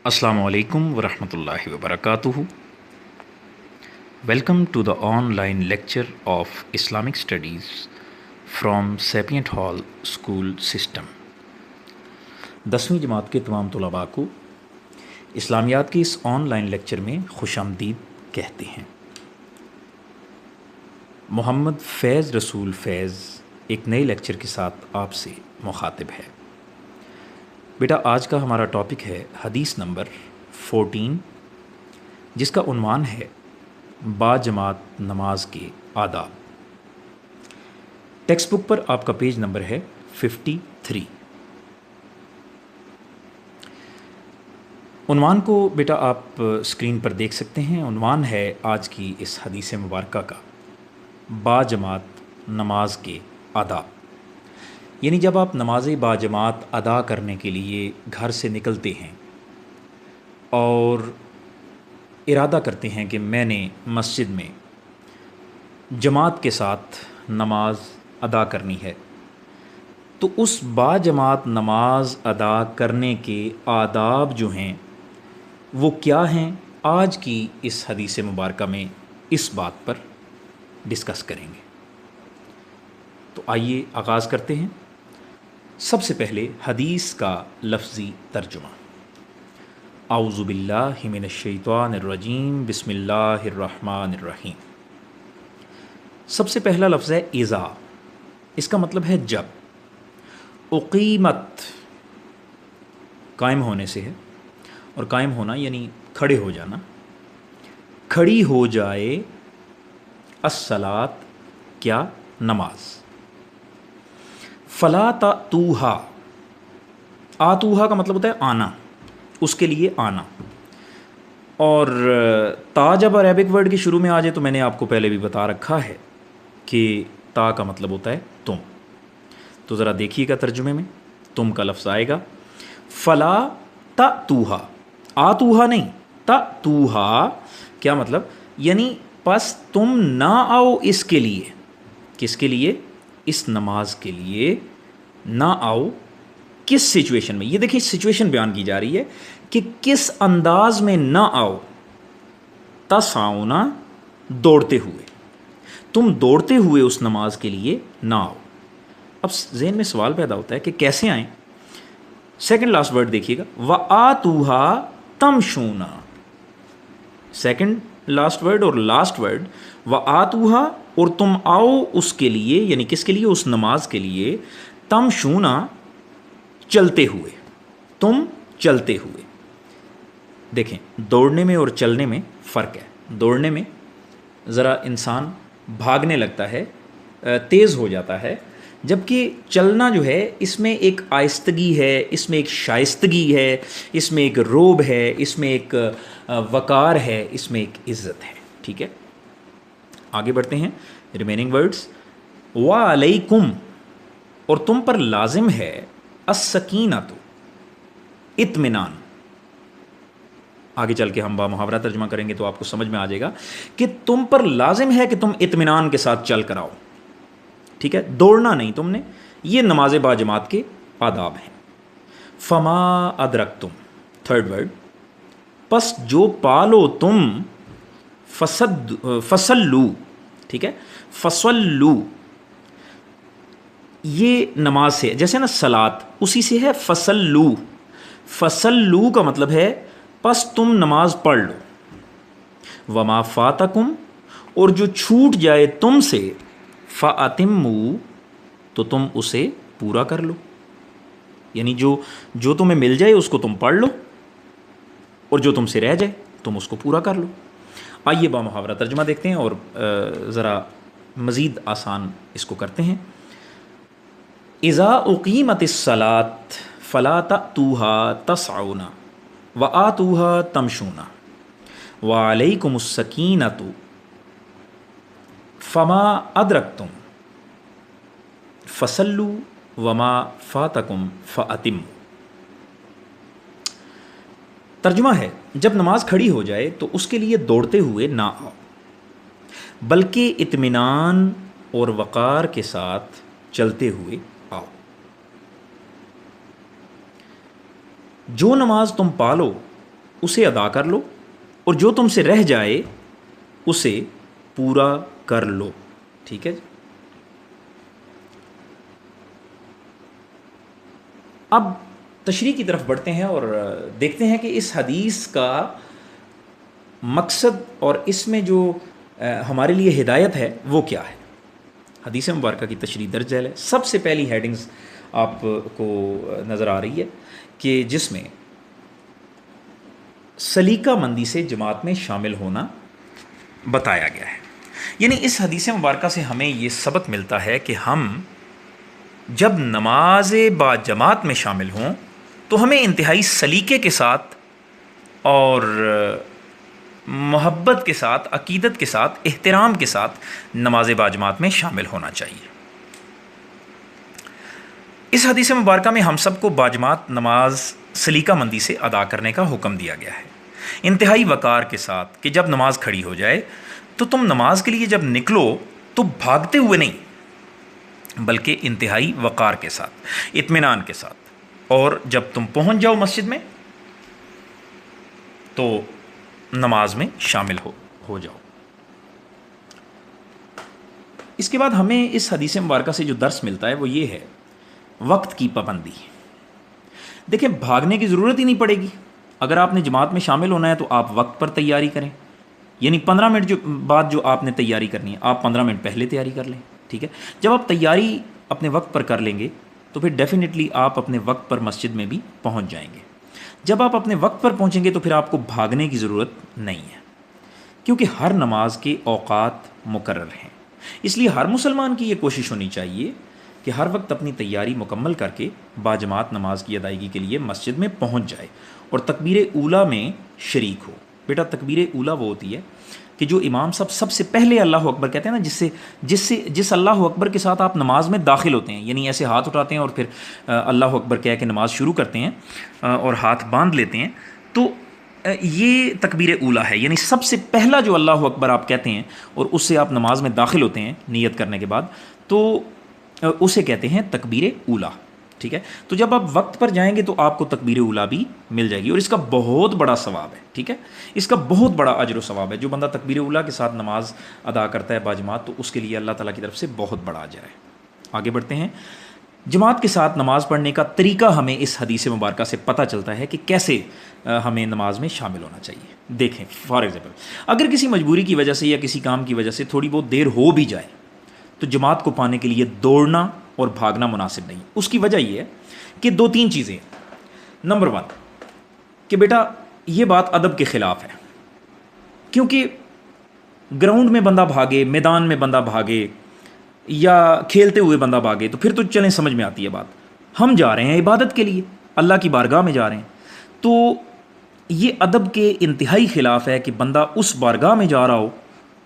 السلام علیکم ورحمۃ اللہ وبرکاتہ. Welcome to the online lecture of Islamic studies from Sapient hall school system. 10ویں جماعت کے تمام طلباء کو اسلامیات کے اس آن لائن لیکچر میں خوش آمدید کہتے ہیں. محمد فیض رسول فیض ایک نئے لیکچر کے ساتھ آپ سے مخاطب ہے. بیٹا آج کا ہمارا ٹاپک ہے حدیث نمبر 14 جس کا عنوان ہے با جماعت نماز کے آداب. ٹیکسٹ بک پر آپ کا پیج نمبر ہے 53. عنوان کو بیٹا آپ اسکرین پر دیکھ سکتے ہیں. عنوان ہے آج کی اس حدیث مبارکہ کا با جماعت نماز کے آداب. یعنی جب آپ نماز با جماعت ادا کرنے کے لیے گھر سے نکلتے ہیں اور ارادہ کرتے ہیں کہ میں نے مسجد میں جماعت کے ساتھ نماز ادا کرنی ہے، تو اس با جماعت نماز ادا کرنے کے آداب جو ہیں وہ کیا ہیں، آج کی اس حدیث مبارکہ میں اس بات پر ڈسکس کریں گے. تو آئیے آغاز کرتے ہیں. سب سے پہلے حدیث کا لفظی ترجمہ. اعوذ باللہ من الشیطان الرجیم بسم اللہ الرحمن الرحیم. سب سے پہلا لفظ ہے اذا. اس کا مطلب ہے جب. اقیمت قائم ہونے سے ہے، اور قائم ہونا یعنی کھڑے ہو جانا. کھڑی ہو جائے الصلاۃ کیا نماز. فلا تأتوہا. آتوہا کا مطلب ہوتا ہے آنا، اس کے لیے آنا. اور تا جب عربک ورڈ کے شروع میں آ جائے تو میں نے آپ کو پہلے بھی بتا رکھا ہے کہ تا کا مطلب ہوتا ہے تم. تو ذرا دیکھیے گا ترجمے میں تم کا لفظ آئے گا فلا تأتوہا. آتوہا نہیں، تأتوہا. کیا مطلب؟ یعنی پس تم نہ آؤ اس کے لیے. کس کے لیے؟ اس نماز کے لیے نہ آؤ. کس سچویشن میں؟ یہ دیکھیں سچویشن بیان کی جا رہی ہے کہ کس انداز میں نہ آؤ. تسعونا دوڑتے ہوئے. تم دوڑتے ہوئے اس نماز کے لیے نہ آؤ. اب ذہن میں سوال پیدا ہوتا ہے کہ کیسے آئیں. سیکنڈ لاسٹ ورڈ دیکھیے گا وَآتُوهَا تَمْشُونَ. سیکنڈ لاسٹ ورڈ اور لاسٹ ورڈ وَآتُوهَا، اور تم آؤ اس کے لیے، یعنی کس کے لیے؟ اس نماز کے لیے. تمشونا چلتے ہوئے. تم چلتے ہوئے. دیکھیں دوڑنے میں اور چلنے میں فرق ہے. دوڑنے میں ذرا انسان بھاگنے لگتا ہے، تیز ہو جاتا ہے، جبکہ چلنا جو ہے اس میں ایک آہستگی ہے، اس میں ایک شائستگی ہے، اس میں ایک روب ہے، اس میں ایک وقار ہے، اس میں ایک عزت ہے. ٹھیک ہے، آگے بڑھتے ہیں. ریمیننگ ورڈز وَعَلَيْكُمْ، اور تم پر لازم ہے السکینۃ اطمینان. آگے چل کے ہم با محاورہ ترجمہ کریں گے تو آپ کو سمجھ میں آ جائے گا کہ تم پر لازم ہے کہ تم اطمینان کے ساتھ چل کر آؤ. ٹھیک ہے، دوڑنا نہیں تم نے. یہ نماز با جماعت کے آداب ہیں. فما ادرکتم، تھرڈ ورڈ، پس جو پالو تم، فصلو. ٹھیک ہے، فصلو یہ نماز سے جیسے نا صلاۃ، اسی سے ہے فصلو. فصلو کا مطلب ہے پس تم نماز پڑھ لو. وما فاتکم، اور جو چھوٹ جائے تم سے، فاتموا، تو تم اسے پورا کر لو. یعنی جو تمہیں مل جائے اس کو تم پڑھ لو، اور جو تم سے رہ جائے تم اس کو پورا کر لو. آئیے با محاورہ ترجمہ دیکھتے ہیں اور ذرا مزید آسان اس کو کرتے ہیں. اذا اقیمت الصلاۃ فلا تأتوها تسعون وآتوها تمشون وعلیکم السکینۃ فما ادرکتم فصلوا وما فاتکم فاتموا. ترجمہ ہے جب نماز کھڑی ہو جائے تو اس کے لیے دوڑتے ہوئے نہ آؤ، بلکہ اطمینان اور وقار کے ساتھ چلتے ہوئے آؤ. جو نماز تم پالو اسے ادا کر لو، اور جو تم سے رہ جائے اسے پورا کر لو. ٹھیک ہے جی. اب تشریح کی طرف بڑھتے ہیں اور دیکھتے ہیں کہ اس حدیث کا مقصد اور اس میں جو ہمارے لیے ہدایت ہے وہ کیا ہے. حدیث مبارکہ کی تشریح درج ذیل ہے. سب سے پہلی ہیڈنگز آپ کو نظر آ رہی ہے کہ جس میں سلیقہ مندی سے جماعت میں شامل ہونا بتایا گیا ہے. یعنی اس حدیث مبارکہ سے ہمیں یہ سبق ملتا ہے کہ ہم جب نماز با جماعت میں شامل ہوں تو ہمیں انتہائی سلیقے کے ساتھ اور محبت کے ساتھ، عقیدت کے ساتھ، احترام کے ساتھ نماز با جماعت میں شامل ہونا چاہیے. اس حدیث مبارکہ میں ہم سب کو باجماعت نماز سلیقہ مندی سے ادا کرنے کا حکم دیا گیا ہے، انتہائی وقار کے ساتھ، کہ جب نماز کھڑی ہو جائے تو تم نماز کے لیے جب نکلو تو بھاگتے ہوئے نہیں، بلکہ انتہائی وقار کے ساتھ، اطمینان کے ساتھ، اور جب تم پہنچ جاؤ مسجد میں تو نماز میں شامل ہو جاؤ. اس کے بعد ہمیں اس حدیث مبارکہ سے جو درس ملتا ہے وہ یہ ہے وقت کی پابندی. دیکھیں بھاگنے کی ضرورت ہی نہیں پڑے گی. اگر آپ نے جماعت میں شامل ہونا ہے تو آپ وقت پر تیاری کریں، یعنی 15 منٹ بعد جو آپ نے تیاری کرنی ہے آپ 15 منٹ پہلے تیاری کر لیں. ٹھیک ہے. جب آپ تیاری اپنے وقت پر کر لیں گے تو پھر ڈیفینیٹلی آپ اپنے وقت پر مسجد میں بھی پہنچ جائیں گے. جب آپ اپنے وقت پر پہنچیں گے تو پھر آپ کو بھاگنے کی ضرورت نہیں ہے، کیونکہ ہر نماز کے اوقات مقرر ہیں. اس لیے ہر مسلمان کی یہ کوشش ہونی چاہیے کہ ہر وقت اپنی تیاری مکمل کر کے باجماعت نماز کی ادائیگی کے لیے مسجد میں پہنچ جائے اور تکبیر اولیٰ میں شریک ہو. بیٹا تکبیر اولیٰ وہ ہوتی ہے کہ جو امام صاحب سب سے پہلے اللہ اکبر کہتے ہیں نا، جس اللہ اکبر کے ساتھ آپ نماز میں داخل ہوتے ہیں، یعنی ایسے ہاتھ اٹھاتے ہیں اور پھر اللہ اکبر کہہ کے نماز شروع کرتے ہیں اور ہاتھ باندھ لیتے ہیں، تو یہ تکبیر اولیٰ ہے. یعنی سب سے پہلا جو اللہ اکبر آپ کہتے ہیں اور اس سے آپ نماز میں داخل ہوتے ہیں نیت کرنے کے بعد، تو اسے کہتے ہیں تکبیر اولیٰ. ٹھیک ہے. تو جب آپ وقت پر جائیں گے تو آپ کو تکبیر اولیٰ بھی مل جائے گی اور اس کا بہت بڑا ثواب ہے. ٹھیک ہے. اس کا بہت بڑا اجر و ثواب ہے. جو بندہ تکبیر اولیٰ کے ساتھ نماز ادا کرتا ہے باجماعت تو اس کے لیے اللہ تعالیٰ کی طرف سے بہت بڑا اجر ہے. آگے بڑھتے ہیں. جماعت کے ساتھ نماز پڑھنے کا طریقہ ہمیں اس حدیث مبارکہ سے پتہ چلتا ہے کہ کیسے ہمیں نماز میں شامل ہونا چاہیے. دیکھیں فار ایگزامپل اگر کسی مجبوری کی وجہ سے یا کسی کام کی وجہ سے تھوڑی بہت دیر ہو بھی جائے تو جماعت کو پانے کے لیے دوڑنا اور بھاگنا مناسب نہیں. اس کی وجہ یہ ہے کہ 2-3 چیزیں. نمبر 1 کہ بیٹا یہ بات ادب کے خلاف ہے، کیونکہ گراؤنڈ میں بندہ بھاگے، میدان میں بندہ بھاگے یا کھیلتے ہوئے بندہ بھاگے تو پھر تو چلیں سمجھ میں آتی ہے بات. ہم جا رہے ہیں عبادت کے لیے، اللہ کی بارگاہ میں جا رہے ہیں، تو یہ ادب کے انتہائی خلاف ہے کہ بندہ اس بارگاہ میں جا رہا ہو،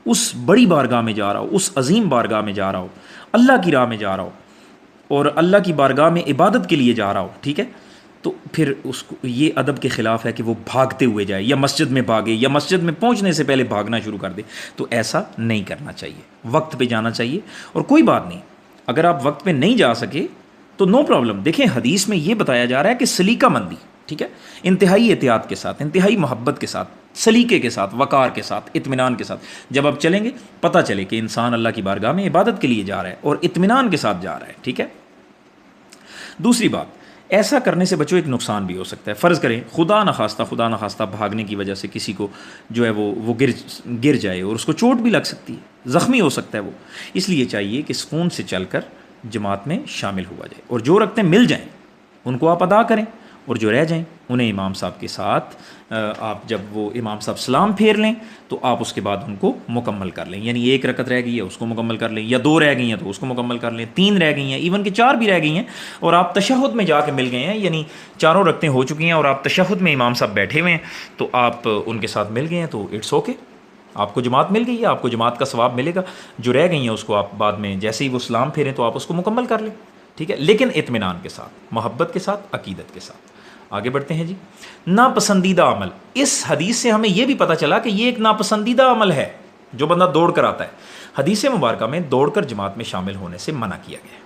اس بڑی بارگاہ میں جا رہا ہو، اس عظیم بارگاہ میں جا رہا ہو، اللہ کی راہ میں جا رہا ہو اور اللہ کی بارگاہ میں عبادت کے لیے جا رہا ہو. ٹھیک ہے. تو پھر اس کو یہ ادب کے خلاف ہے کہ وہ بھاگتے ہوئے جائے یا مسجد میں بھاگے یا مسجد میں پہنچنے سے پہلے بھاگنا شروع کر دے. تو ایسا نہیں کرنا چاہیے. وقت پہ جانا چاہیے. اور کوئی بات نہیں، اگر آپ وقت پہ نہیں جا سکے تو نو پرابلم. دیکھیں حدیث میں یہ بتایا جا رہا ہے کہ سلیقہ مندی، ٹھیک ہے، انتہائی احتیاط کے ساتھ، انتہائی محبت کے ساتھ، سلیقے کے ساتھ، وقار کے ساتھ، اطمینان کے ساتھ جب آپ چلیں گے پتہ چلے کہ انسان اللہ کی بارگاہ میں عبادت کے لیے جا رہا ہے اور اطمینان کے ساتھ جا رہا ہے. ٹھیک ہے. دوسری بات، ایسا کرنے سے بچوں ایک نقصان بھی ہو سکتا ہے. فرض کریں خدا نخواستہ بھاگنے کی وجہ سے کسی کو جو ہے وہ گر جائے اور اس کو چوٹ بھی لگ سکتی ہے، زخمی ہو سکتا ہے وہ. اس لیے چاہیے کہ سکون سے چل کر جماعت میں شامل ہوا جائے اور جو رکعتیں مل جائیں ان کو آپ ادا کریں اور جو رہ جائیں انہیں امام صاحب کے ساتھ آپ جب وہ امام صاحب سلام پھیر لیں تو آپ اس کے بعد ان کو مکمل کر لیں. یعنی 1 رکعت رہ گئی ہے اس کو مکمل کر لیں، یا 2 رہ گئی ہیں تو اس کو مکمل کر لیں، 3 رہ گئی ہیں، ایون کہ 4 بھی رہ گئی ہیں اور آپ تشہد میں جا کے مل گئے ہیں، یعنی 4 رکعتیں ہو چکی ہیں اور آپ تشہد میں امام صاحب بیٹھے ہوئے ہیں تو آپ ان کے ساتھ مل گئے ہیں تو اٹس اوکے. آپ کو جماعت مل گئی ہے، آپ کو جماعت کا ثواب ملے گا. جو رہ گئی ہیں اس کو آپ بعد میں جیسے ہی وہ سلام پھیریں تو آپ اس کو مکمل کر لیں. ٹھیک ہے. لیکن اطمینان کے ساتھ، محبت کے ساتھ، عقیدت کے ساتھ. آگے بڑھتے ہیں جی. ناپسندیدہ عمل. اس حدیث سے ہمیں یہ بھی پتہ چلا کہ یہ ایک ناپسندیدہ عمل ہے جو بندہ دوڑ کر آتا ہے. حدیث مبارکہ میں دوڑ کر جماعت میں شامل ہونے سے منع کیا گیا ہے،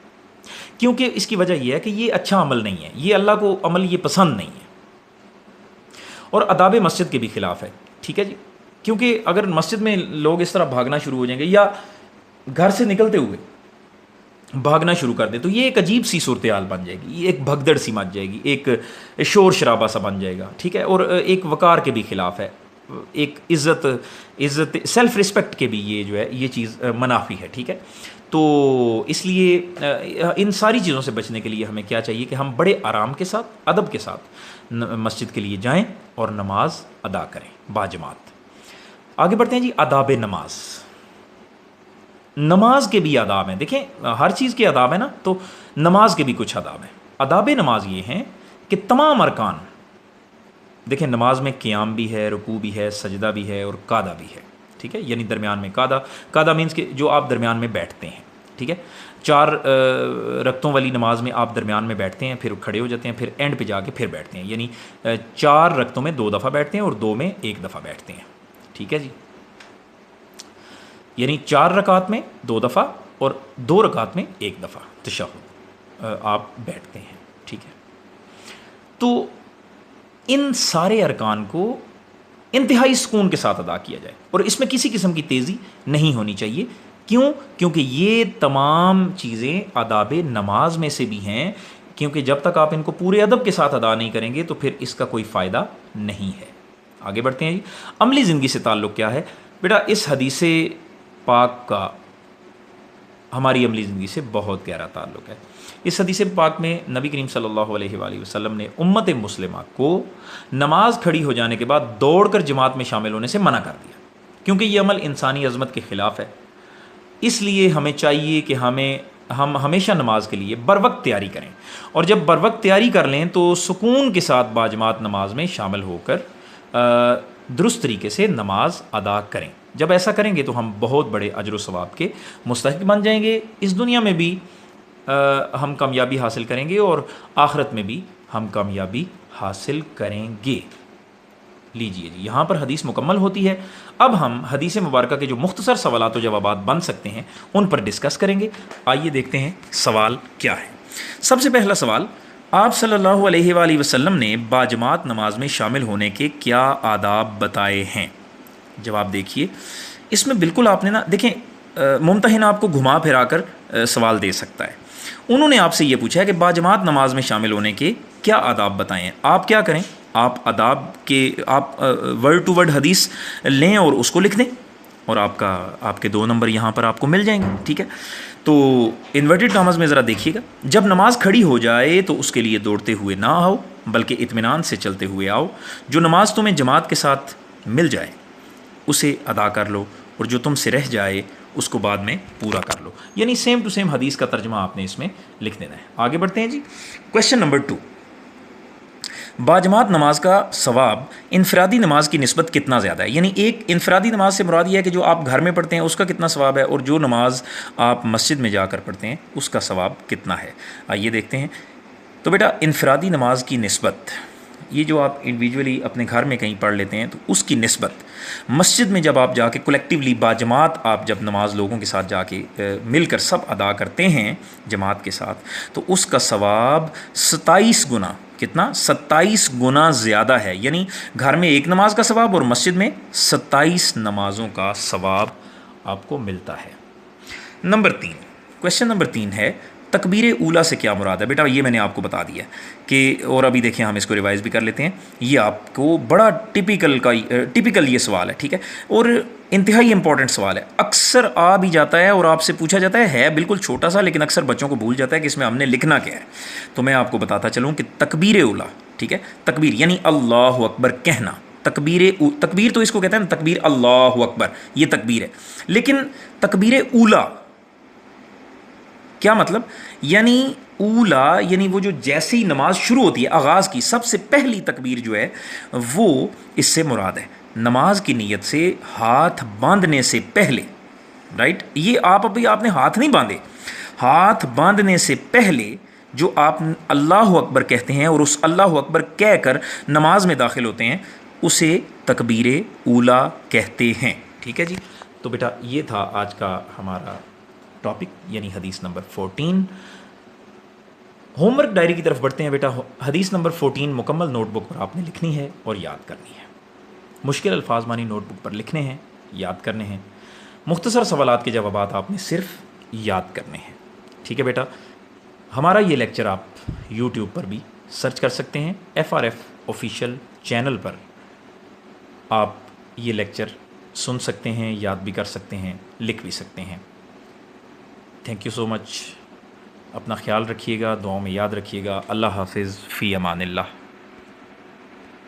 کیونکہ اس کی وجہ یہ ہے کہ یہ اچھا عمل نہیں ہے، یہ اللہ کو عمل یہ پسند نہیں ہے. اور آداب مسجد کے بھی خلاف ہے، ٹھیک ہے جی، کیونکہ اگر مسجد میں لوگ اس طرح بھاگنا شروع ہو جائیں گے یا گھر سے نکلتے ہوئے بھاگنا شروع کر دیں تو یہ ایک عجیب سی صورتحال بن جائے گی، یہ ایک بھگدڑ سی مچ جائے گی، ایک شور شرابہ سا بن جائے گا، ٹھیک ہے، اور ایک وقار کے بھی خلاف ہے، ایک عزت سیلف رسپیکٹ کے بھی یہ جو ہے یہ چیز منافی ہے، ٹھیک ہے۔ تو اس لیے ان ساری چیزوں سے بچنے کے لیے ہمیں کیا چاہیے کہ ہم بڑے آرام کے ساتھ، ادب کے ساتھ مسجد کے لیے جائیں اور نماز ادا کریں باجماعت۔ آگے بڑھتے ہیں جی، آداب نماز۔ نماز کے بھی آداب ہیں، دیکھیں ہر چیز کے آداب ہیں نا، تو نماز کے بھی کچھ آداب ہیں۔ آداب نماز یہ ہیں کہ تمام ارکان، دیکھیں نماز میں قیام بھی ہے، رکوع بھی ہے، سجدہ بھی ہے اور قعدہ بھی ہے، ٹھیک ہے، یعنی درمیان میں قعدہ مینس کہ جو آپ درمیان میں بیٹھتے ہیں، ٹھیک ہے، 4 رکعتوں والی نماز میں آپ درمیان میں بیٹھتے ہیں، پھر کھڑے ہو جاتے ہیں، پھر اینڈ پہ جا کے پھر بیٹھتے ہیں، یعنی 4 رکعتوں میں 2 دفعہ بیٹھتے ہیں اور 2 میں 1 دفعہ بیٹھتے ہیں، ٹھیک ہے جی، یعنی 4 رکعت میں 2 دفعہ اور 2 رکعت میں 1 دفعہ تشہد آپ بیٹھتے ہیں، ٹھیک ہے۔ تو ان سارے ارکان کو انتہائی سکون کے ساتھ ادا کیا جائے اور اس میں کسی قسم کی تیزی نہیں ہونی چاہیے، کیوں؟ کیونکہ یہ تمام چیزیں آداب نماز میں سے بھی ہیں، کیونکہ جب تک آپ ان کو پورے ادب کے ساتھ ادا نہیں کریں گے تو پھر اس کا کوئی فائدہ نہیں ہے۔ آگے بڑھتے ہیں جی، عملی زندگی سے تعلق کیا ہے؟ بیٹا اس حدیث پاک کا ہماری عملی زندگی سے بہت گہرا تعلق ہے۔ اس حدیث پاک میں نبی کریم صلی اللہ علیہ وآلہ وسلم نے امت مسلمہ کو نماز کھڑی ہو جانے کے بعد دوڑ کر جماعت میں شامل ہونے سے منع کر دیا، کیونکہ یہ عمل انسانی عظمت کے خلاف ہے۔ اس لیے ہمیں چاہیے کہ ہم ہمیشہ نماز کے لیے بر وقت تیاری کریں، اور جب بر وقت تیاری کر لیں تو سکون کے ساتھ باجماعت نماز میں شامل ہو کر درست طریقے سے نماز ادا کریں۔ جب ایسا کریں گے تو ہم بہت بڑے اجر و ثواب کے مستحق بن جائیں گے، اس دنیا میں بھی ہم کامیابی حاصل کریں گے اور آخرت میں بھی ہم کامیابی حاصل کریں گے۔ لیجئے جی، یہاں پر حدیث مکمل ہوتی ہے۔ اب ہم حدیث مبارکہ کے جو مختصر سوالات و جوابات بن سکتے ہیں ان پر ڈسکس کریں گے۔ آئیے دیکھتے ہیں سوال کیا ہے۔ سب سے پہلا سوال، آپ صلی اللہ علیہ وآلہ وسلم نے باجماعت نماز میں شامل ہونے کے کیا آداب بتائے ہیں؟ جواب دیکھیے، اس میں بالکل آپ نے دیکھیں ممتحن آپ کو گھما پھرا کر سوال دے سکتا ہے۔ انہوں نے آپ سے یہ پوچھا ہے کہ باجماعت نماز میں شامل ہونے کے کیا آداب بتائیں ہیں۔ آپ کیا کریں، آپ آداب کے آپ ورڈ ٹو ورڈ حدیث لیں اور اس کو لکھ دیں اور آپ کے 2 نمبر یہاں پر آپ کو مل جائیں گے، ٹھیک ہے۔ تو انورٹڈ کامز میں ذرا دیکھیے گا، جب نماز کھڑی ہو جائے تو اس کے لیے دوڑتے ہوئے نہ آؤ بلکہ اطمینان سے چلتے ہوئے آؤ۔ جو نماز تمہیں جماعت کے ساتھ مل جائے اسے ادا کر لو اور جو تم سے رہ جائے اس کو بعد میں پورا کر لو، یعنی سیم ٹو سیم حدیث کا ترجمہ آپ نے اس میں لکھ دینا ہے۔ آگے بڑھتے ہیں جی، کویشچن نمبر 2، باجماعت نماز کا ثواب انفرادی نماز کی نسبت کتنا زیادہ ہے؟ یعنی ایک انفرادی نماز سے مراد یہ ہے کہ جو آپ گھر میں پڑھتے ہیں اس کا کتنا ثواب ہے، اور جو نماز آپ مسجد میں جا کر پڑھتے ہیں اس کا ثواب کتنا ہے۔ آئیے دیکھتے ہیں۔ تو بیٹا انفرادی نماز کی نسبت، یہ جو آپ انڈیویجولی اپنے گھر میں کہیں پڑھ لیتے ہیں تو اس کی نسبت مسجد میں جب آپ جا کے کلیکٹیولی باجماعت آپ جب نماز لوگوں کے ساتھ جا کے مل کر سب ادا کرتے ہیں جماعت کے ساتھ، تو اس کا ثواب 27 گنا، کتنا؟ 27 گنا زیادہ ہے، یعنی گھر میں ایک نماز کا ثواب اور مسجد میں 27 نمازوں کا ثواب آپ کو ملتا ہے۔ نمبر 3، کویشچن نمبر 3 ہے تکبیر اولیٰ سے کیا مراد ہے؟ بیٹا یہ میں نے آپ کو بتا دیا کہ، اور ابھی دیکھیں ہم اس کو ریوائز بھی کر لیتے ہیں، یہ آپ کو بڑا ٹپیکل یہ سوال ہے، ٹھیک ہے، اور انتہائی امپورٹنٹ سوال ہے، اکثر آ بھی جاتا ہے اور آپ سے پوچھا جاتا ہے بالکل چھوٹا سا، لیکن اکثر بچوں کو بھول جاتا ہے کہ اس میں ہم نے لکھنا کیا ہے۔ تو میں آپ کو بتاتا چلوں کہ تکبیر اولیٰ، ٹھیک ہے، تکبیر یعنی اللہ اکبر کہنا، تکبیر تو اس کو کہتے ہیں تکبیر اللہ اکبر، یہ تکبیر ہے، لیکن تکبیر اولیٰ کیا مطلب؟ یعنی اولا یعنی وہ جو جیسے ہی نماز شروع ہوتی ہے، آغاز کی سب سے پہلی تکبیر جو ہے وہ اس سے مراد ہے، نماز کی نیت سے ہاتھ باندھنے سے پہلے، رائٹ، یہ آپ نے ہاتھ نہیں باندھے، ہاتھ باندھنے سے پہلے جو آپ اللہ اکبر کہتے ہیں اور اس اللہ اکبر کہہ کر نماز میں داخل ہوتے ہیں اسے تکبیر اولا کہتے ہیں، ٹھیک ہے جی۔ تو بیٹا یہ تھا آج کا ہمارا ٹاپک، یعنی حدیث نمبر 14۔ ہوم ورک ڈائری کی طرف بڑھتے ہیں بیٹا. حدیث نمبر 14 مکمل نوٹ بک پر آپ نے لکھنی ہے اور یاد کرنی ہے. مشکل الفاظ مانی نوٹ بک پر لکھنے ہیں، یاد کرنے ہیں. مختصر سوالات کے جوابات آپ نے صرف یاد کرنے ہیں. ٹھیک ہے بیٹا. ہمارا یہ لیکچر آپ یوٹیوب پر بھی سرچ کر سکتے ہیں. FRF آفیشیل چینل پر آپ یہ لیکچر سن سکتے ہیں، یاد بھی کر سکتے ہیں، لکھ بھی سکتے ہیں. تھینک یو سو مچ. اپنا خیال رکھیے گا، دعاؤں میں یاد رکھیے گا. اللہ حافظ، فی امان اللہ.